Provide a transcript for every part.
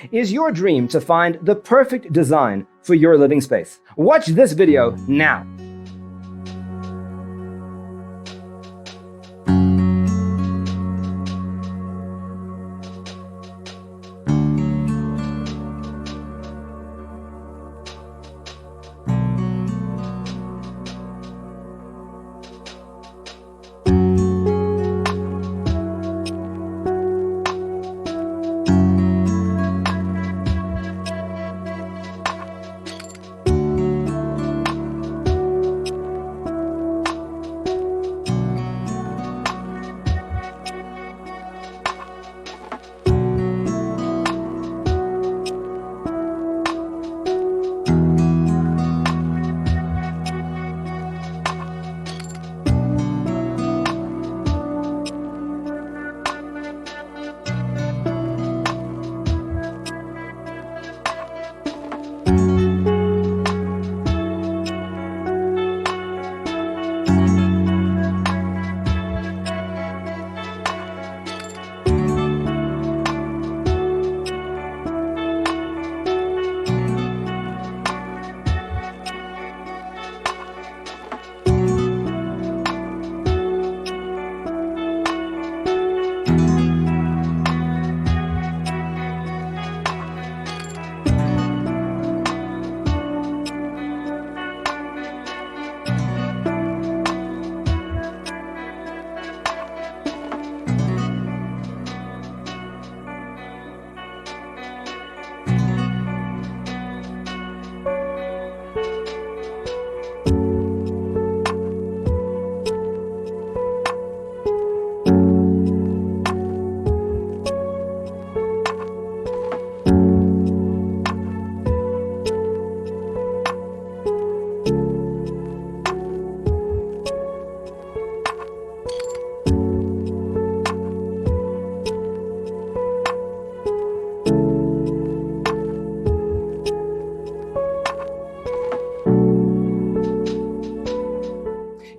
Is your dream to find the perfect design for your living space? Watch this video now.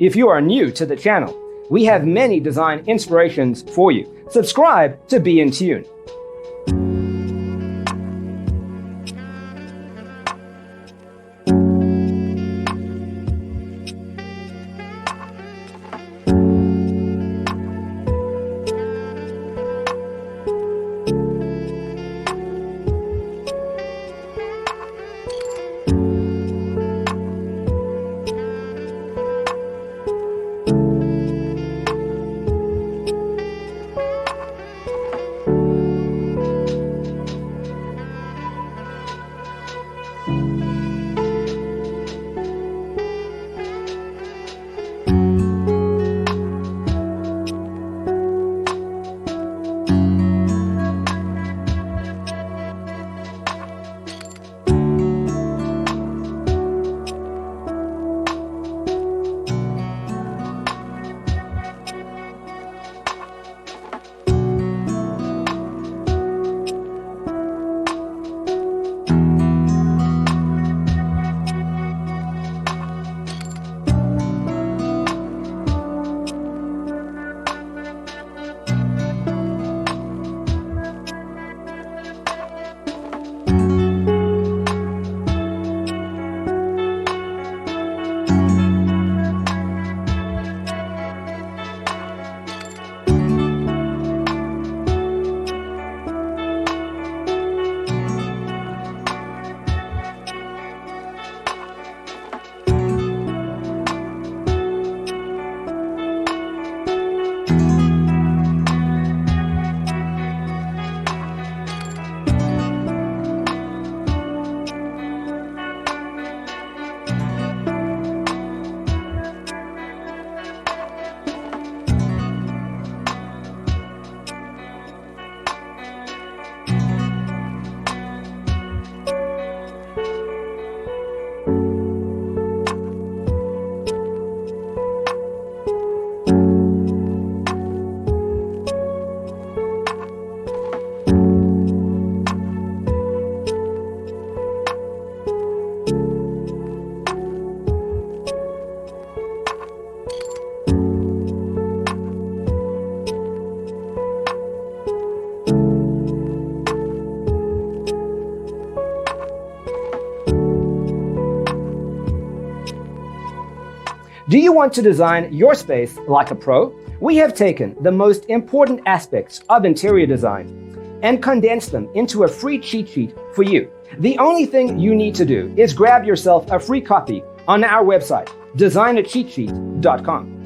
If you are new to the channel, we have many design inspirations for you. Subscribe to be in tune. Do you want to design your space like a pro? We have taken the most important aspects of interior design and condensed them into a free cheat sheet for you. The only thing you need to do is grab yourself a free copy on our website, designercheatsheet.com.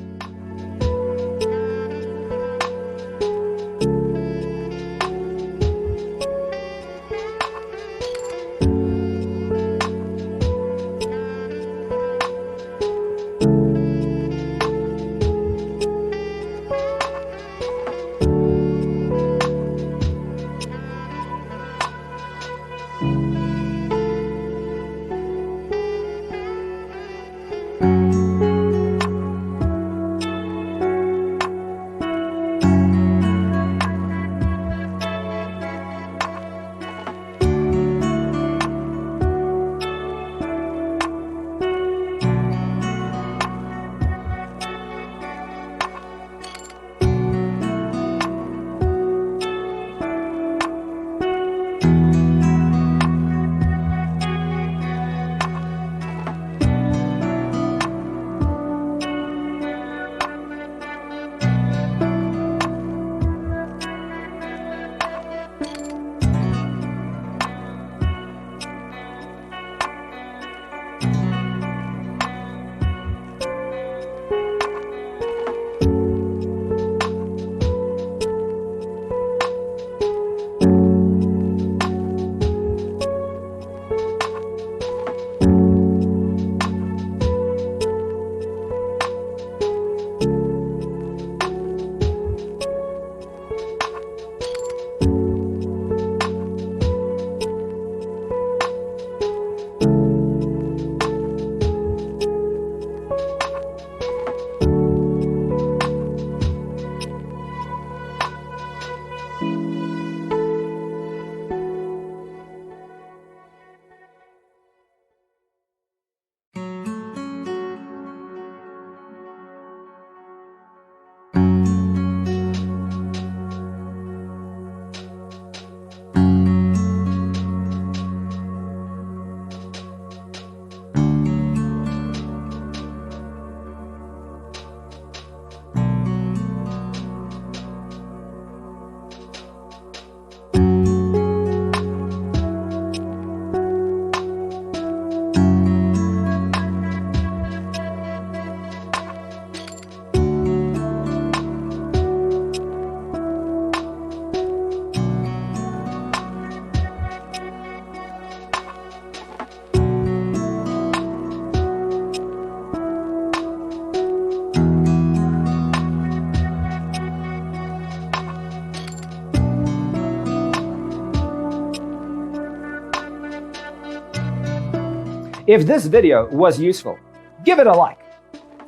If this video was useful, give it a like.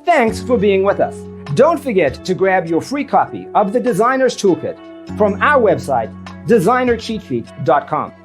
Thanks for being with us. Don't forget to grab your free copy of the Designer's Toolkit from our website, designercheatsheet.com.